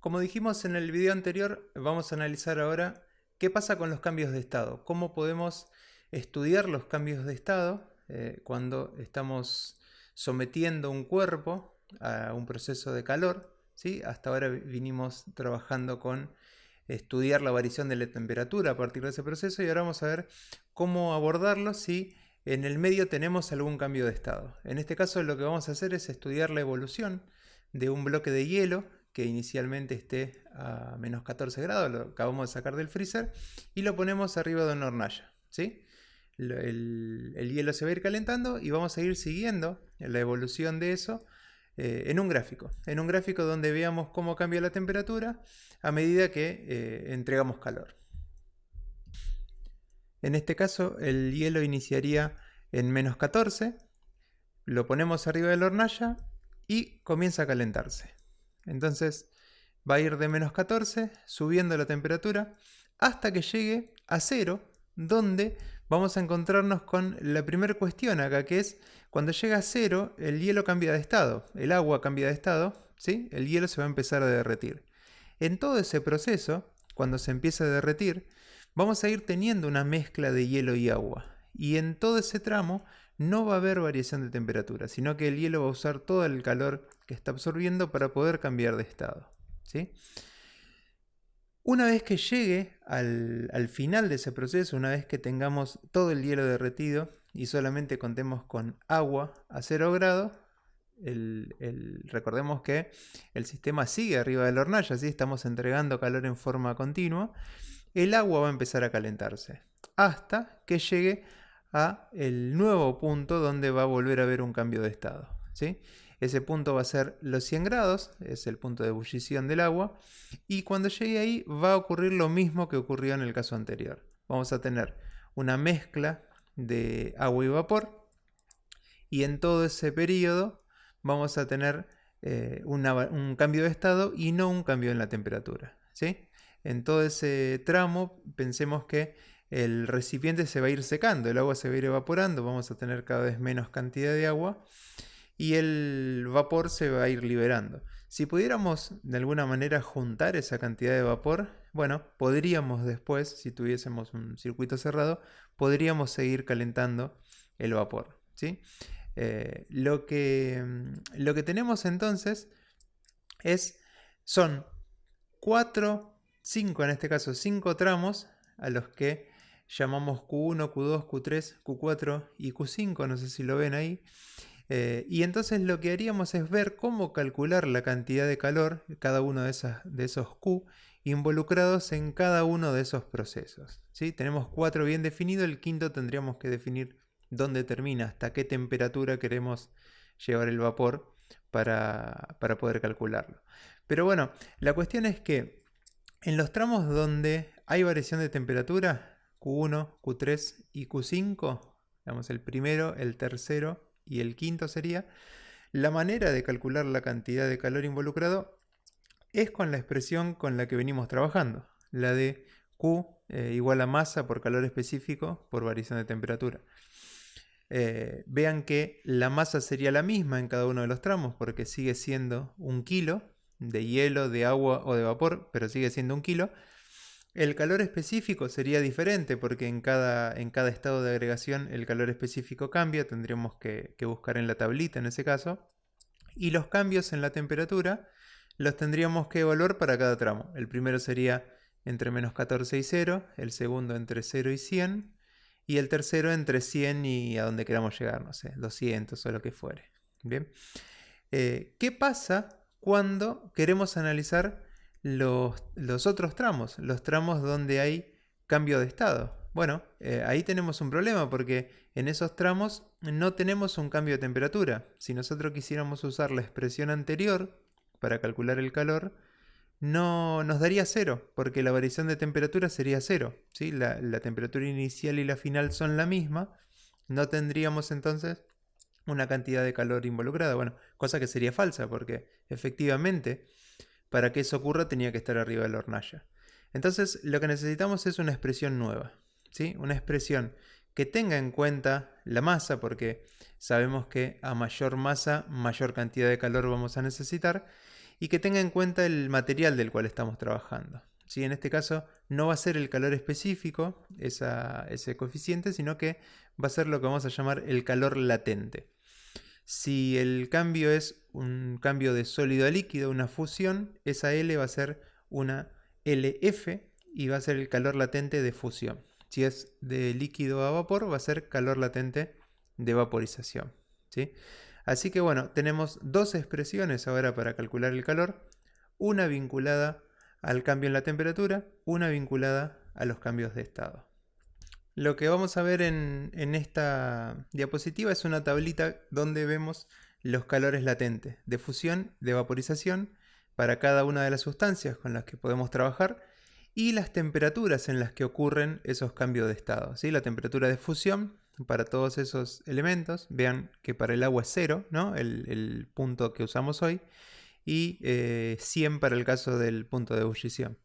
Como dijimos en el video anterior, vamos a analizar ahora qué pasa con los cambios de estado, cómo podemos estudiar los cambios de estado cuando estamos sometiendo un cuerpo a un proceso de calor. ¿Sí? Hasta ahora vinimos trabajando con estudiar la variación de la temperatura a partir de ese proceso y ahora vamos a ver cómo abordarlo si en el medio tenemos algún cambio de estado. En este caso lo que vamos a hacer es estudiar la evolución de un bloque de hielo que inicialmente esté a menos 14 grados, lo acabamos de sacar del freezer y lo ponemos arriba de una hornalla. ¿Sí? El hielo se va a ir calentando y vamos a ir siguiendo la evolución de eso en un gráfico donde veamos cómo cambia la temperatura a medida que entregamos calor. En este caso el hielo iniciaría en menos 14, lo ponemos arriba de la hornalla y comienza a calentarse. Entonces va a ir de menos 14 subiendo la temperatura hasta que llegue a 0, donde vamos a encontrarnos con la primera cuestión acá, que es cuando llega a 0 el hielo cambia de estado, el agua cambia de estado, ¿sí? El hielo se va a empezar a derretir. En todo ese proceso, cuando se empieza a derretir, vamos a ir teniendo una mezcla de hielo y agua. Y en todo ese tramo no va a haber variación de temperatura, sino que el hielo va a usar todo el calor que está absorbiendo para poder cambiar de estado. ¿Sí? Una vez que llegue al final de ese proceso, una vez que tengamos todo el hielo derretido y solamente contemos con agua a 0 grados, recordemos que el sistema sigue arriba de la hornalla, ¿sí? Estamos entregando calor en forma continua, el agua va a empezar a calentarse hasta que llegue a el nuevo punto donde va a volver a haber un cambio de estado. ¿Sí? Ese punto va a ser los 100 grados, es el punto de ebullición del agua, y cuando llegue ahí va a ocurrir lo mismo que ocurrió en el caso anterior. Vamos a tener una mezcla de agua y vapor, y en todo ese periodo vamos a tener un cambio de estado y no un cambio en la temperatura. ¿Sí? En todo ese tramo pensemos que el recipiente se va a ir secando, el agua se va a ir evaporando, vamos a tener cada vez menos cantidad de agua y el vapor se va a ir liberando. Si pudiéramos de alguna manera juntar esa cantidad de vapor, bueno, podríamos después, si tuviésemos un circuito cerrado, podríamos seguir calentando el vapor. ¿Sí? Lo que tenemos entonces son 5 en este caso, 5 tramos a los que llamamos Q1, Q2, Q3, Q4 y Q5, no sé si lo ven ahí. Y entonces lo que haríamos es ver cómo calcular la cantidad de calor, cada uno de esos Q, involucrados en cada uno de esos procesos. ¿Sí? Tenemos 4 bien definidos, el quinto tendríamos que definir dónde termina, hasta qué temperatura queremos llevar el vapor para poder calcularlo. Pero bueno, la cuestión es que en los tramos donde hay variación de temperatura, Q1, Q3 y Q5, digamos el primero, el tercero y el quinto sería, la manera de calcular la cantidad de calor involucrado es con la expresión con la que venimos trabajando, la de Q igual a masa por calor específico por variación de temperatura. Vean que la masa sería la misma en cada uno de los tramos porque sigue siendo 1 kilo de hielo, de agua o de vapor, pero sigue siendo 1 kilo. El calor específico sería diferente porque en cada estado de agregación el calor específico cambia, tendríamos que buscar en la tablita en ese caso. Y los cambios en la temperatura los tendríamos que evaluar para cada tramo. El primero sería entre menos 14 y 0, el segundo entre 0 y 100, y el tercero entre 100 y a donde queramos llegar, no sé, 200 o lo que fuere. Bien. ¿Qué pasa cuando queremos analizar los otros tramos? Los tramos donde hay cambio de estado. Bueno, ahí tenemos un problema porque en esos tramos no tenemos un cambio de temperatura. Si nosotros quisiéramos usar la expresión anterior para calcular el calor, no nos daría 0, porque la variación de temperatura sería 0. ¿Sí? La temperatura inicial y la final son la misma. No tendríamos entonces una cantidad de calor involucrada. Bueno, cosa que sería falsa, porque efectivamente, para que eso ocurra tenía que estar arriba de la hornalla. Entonces, lo que necesitamos es una expresión nueva. ¿Sí? Una expresión que tenga en cuenta la masa, porque sabemos que a mayor masa, mayor cantidad de calor vamos a necesitar, y que tenga en cuenta el material del cual estamos trabajando. ¿Sí? En este caso no va a ser el calor específico, ese coeficiente, sino que va a ser lo que vamos a llamar el calor latente. Si el cambio es un cambio de sólido a líquido, una fusión, esa L va a ser una LF y va a ser el calor latente de fusión. Si es de líquido a vapor, va a ser calor latente de vaporización. ¿Sí? Así que bueno, tenemos dos expresiones ahora para calcular el calor, una vinculada al cambio en la temperatura, una vinculada a los cambios de estado. Lo que vamos a ver en esta diapositiva es una tablita donde vemos los calores latentes de fusión, de vaporización para cada una de las sustancias con las que podemos trabajar y las temperaturas en las que ocurren esos cambios de estado. ¿Sí? La temperatura de fusión para todos esos elementos, vean que para el agua es 0, ¿no? el punto que usamos hoy, y 100 para el caso del punto de ebullición.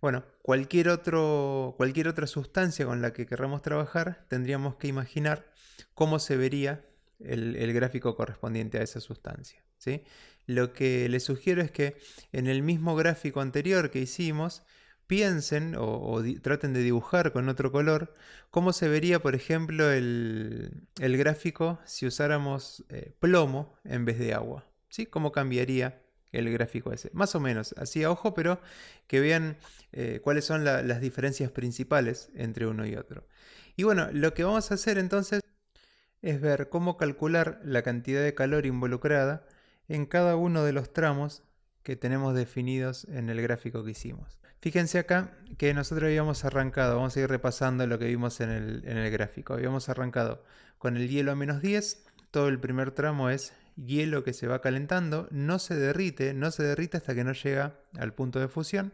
Bueno, cualquier otra sustancia con la que queramos trabajar, tendríamos que imaginar cómo se vería el gráfico correspondiente a esa sustancia. ¿Sí? Lo que les sugiero es que en el mismo gráfico anterior que hicimos, piensen o traten de dibujar con otro color cómo se vería, por ejemplo, el gráfico si usáramos plomo en vez de agua. ¿Sí? ¿Cómo cambiaría el gráfico ese? Más o menos, así a ojo, pero que vean cuáles son las diferencias principales entre uno y otro. Y bueno, lo que vamos a hacer entonces es ver cómo calcular la cantidad de calor involucrada en cada uno de los tramos que tenemos definidos en el gráfico que hicimos. Fíjense acá que nosotros habíamos arrancado, vamos a ir repasando lo que vimos en el gráfico. Habíamos arrancado con el hielo a -10, todo el primer tramo es hielo que se va calentando, no se derrite hasta que no llega al punto de fusión.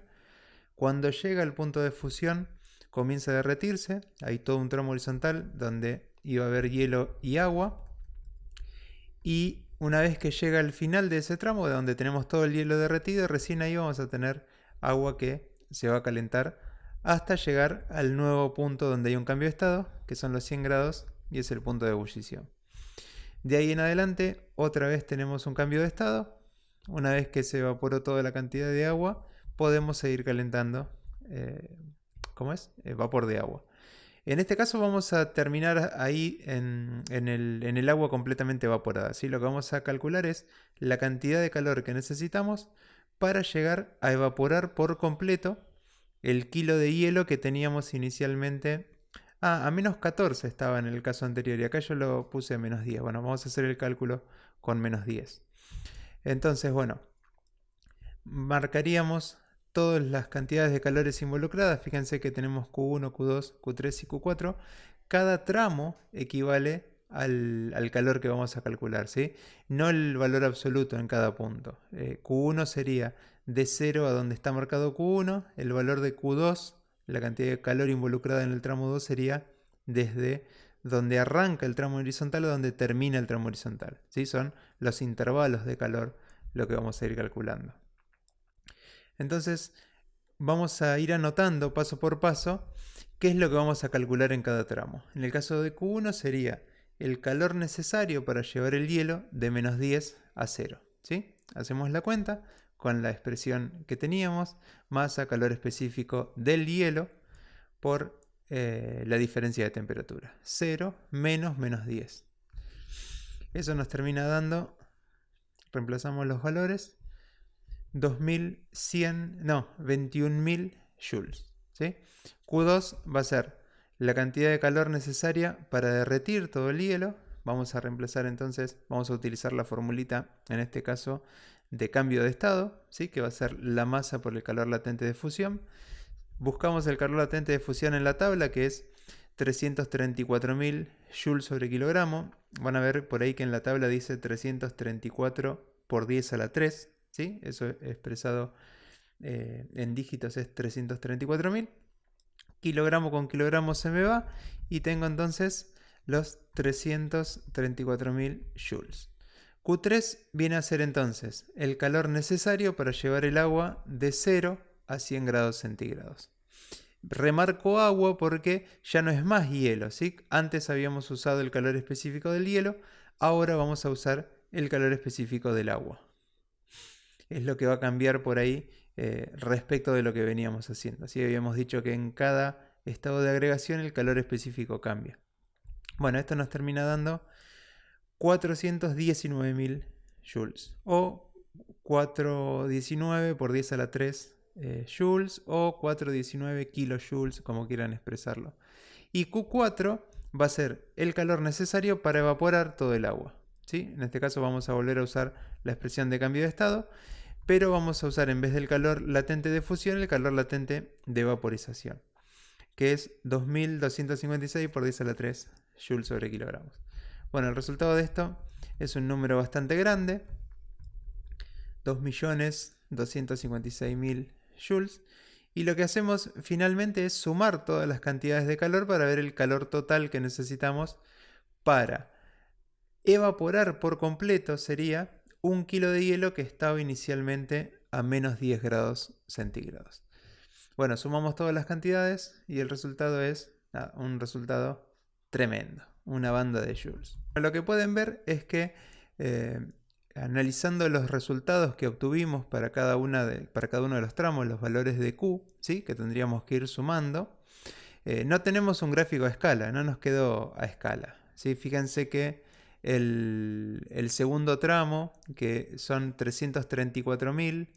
Cuando llega al punto de fusión comienza a derretirse, hay todo un tramo horizontal donde iba a haber hielo y agua, y una vez que llega al final de ese tramo, de donde tenemos todo el hielo derretido, recién ahí vamos a tener agua que se va a calentar hasta llegar al nuevo punto donde hay un cambio de estado, que son los 100 grados, y es el punto de ebullición. De ahí en adelante, otra vez tenemos un cambio de estado. Una vez que se evaporó toda la cantidad de agua, podemos seguir calentando, vapor de agua. En este caso vamos a terminar ahí en el agua completamente evaporada. ¿Sí? Lo que vamos a calcular es la cantidad de calor que necesitamos para llegar a evaporar por completo el kilo de hielo que teníamos inicialmente. A -14 estaba en el caso anterior y acá yo lo puse a -10. Bueno, vamos a hacer el cálculo con -10. Entonces, bueno, marcaríamos todas las cantidades de calores involucradas. Fíjense que tenemos Q1, Q2, Q3 y Q4. Cada tramo equivale al calor que vamos a calcular, ¿sí? No el valor absoluto en cada punto. Q1 sería de 0 a donde está marcado Q1. El valor de Q2, la cantidad de calor involucrada en el tramo 2, sería desde donde arranca el tramo horizontal a donde termina el tramo horizontal, ¿sí? Son los intervalos de calor lo que vamos a ir calculando. Entonces vamos a ir anotando paso por paso qué es lo que vamos a calcular en cada tramo. En el caso de Q1 sería el calor necesario para llevar el hielo de -10 a 0. ¿Sí? Hacemos la cuenta con la expresión que teníamos, masa, calor específico del hielo por la diferencia de temperatura. 0 menos -10. Eso nos termina dando, reemplazamos los valores, 21.000 joules. ¿Sí? Q2 va a ser la cantidad de calor necesaria para derretir todo el hielo. Vamos a reemplazar entonces, vamos a utilizar la formulita, en este caso, de cambio de estado, ¿sí? Que va a ser la masa por el calor latente de fusión. Buscamos el calor latente de fusión en la tabla, que es 334.000 joules sobre kilogramo. Van a ver por ahí que en la tabla dice 334 por 10 a la 3. ¿Sí? Eso expresado en dígitos es 334.000. Kilogramo con kilogramo se me va y tengo entonces los 334.000 joules. Q3 viene a ser entonces el calor necesario para llevar el agua de 0 a 100 grados centígrados. Remarco agua porque ya no es más hielo, ¿sí? Antes habíamos usado el calor específico del hielo, ahora vamos a usar el calor específico del agua. es lo que va a cambiar por ahí respecto de lo que veníamos haciendo. Así habíamos dicho que en cada estado de agregación el calor específico cambia. Bueno, esto nos termina dando 419.000 joules o 419 por 10 a la 3 joules o 419 kilojoules, como quieran expresarlo. Y Q4 va a ser el calor necesario para evaporar todo el agua, ¿sí? En este caso vamos a volver a usar la expresión de cambio de estado, pero vamos a usar en vez del calor latente de fusión el calor latente de vaporización, que es 2256 por 10 a la 3 joules sobre kilogramos. Bueno, el resultado de esto es un número bastante grande, 2.256.000 joules. Y lo que hacemos finalmente es sumar todas las cantidades de calor para ver el calor total que necesitamos para evaporar por completo. Sería 1 kilo de hielo que estaba inicialmente a menos 10 grados centígrados. Bueno, sumamos todas las cantidades y el resultado es un resultado tremendo, una banda de joules. Lo que pueden ver es que analizando los resultados que obtuvimos para cada uno de los tramos, los valores de Q, ¿sí? Que tendríamos que ir sumando, no tenemos un gráfico a escala, no nos quedó a escala, ¿sí? Fíjense que el segundo tramo, que son 334.000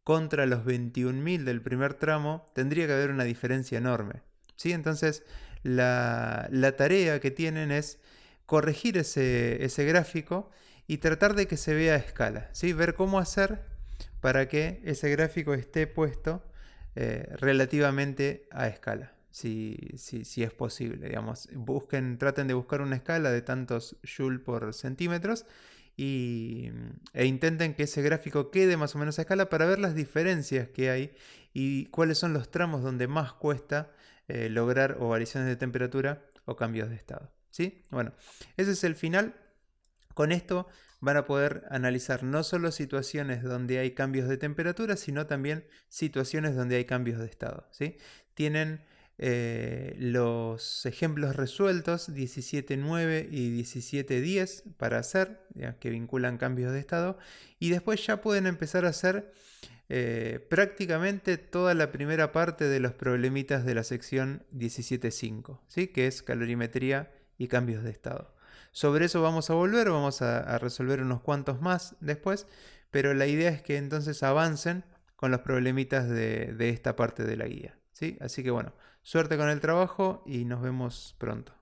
contra los 21.000 del primer tramo, tendría que haber una diferencia enorme, ¿sí? Entonces la tarea que tienen es corregir ese gráfico y tratar de que se vea a escala, ¿sí? Ver cómo hacer para que ese gráfico esté puesto relativamente a escala, si es posible, digamos. Traten de buscar una escala de tantos joules por centímetros e intenten que ese gráfico quede más o menos a escala para ver las diferencias que hay y cuáles son los tramos donde más cuesta lograr o variaciones de temperatura o cambios de estado, ¿sí? Bueno, ese es el final. Con esto van a poder analizar no solo situaciones donde hay cambios de temperatura, sino también situaciones donde hay cambios de estado, ¿sí? Tienen los ejemplos resueltos 17.9 y 17.10 para hacer, que vinculan cambios de estado, y después ya pueden empezar a hacer prácticamente toda la primera parte de los problemitas de la sección 17.5, ¿sí? Que es calorimetría y cambios de estado. Sobre eso vamos a volver, vamos a resolver unos cuantos más después, pero la idea es que entonces avancen con los problemitas de esta parte de la guía, ¿sí? Así que bueno, suerte con el trabajo y nos vemos pronto.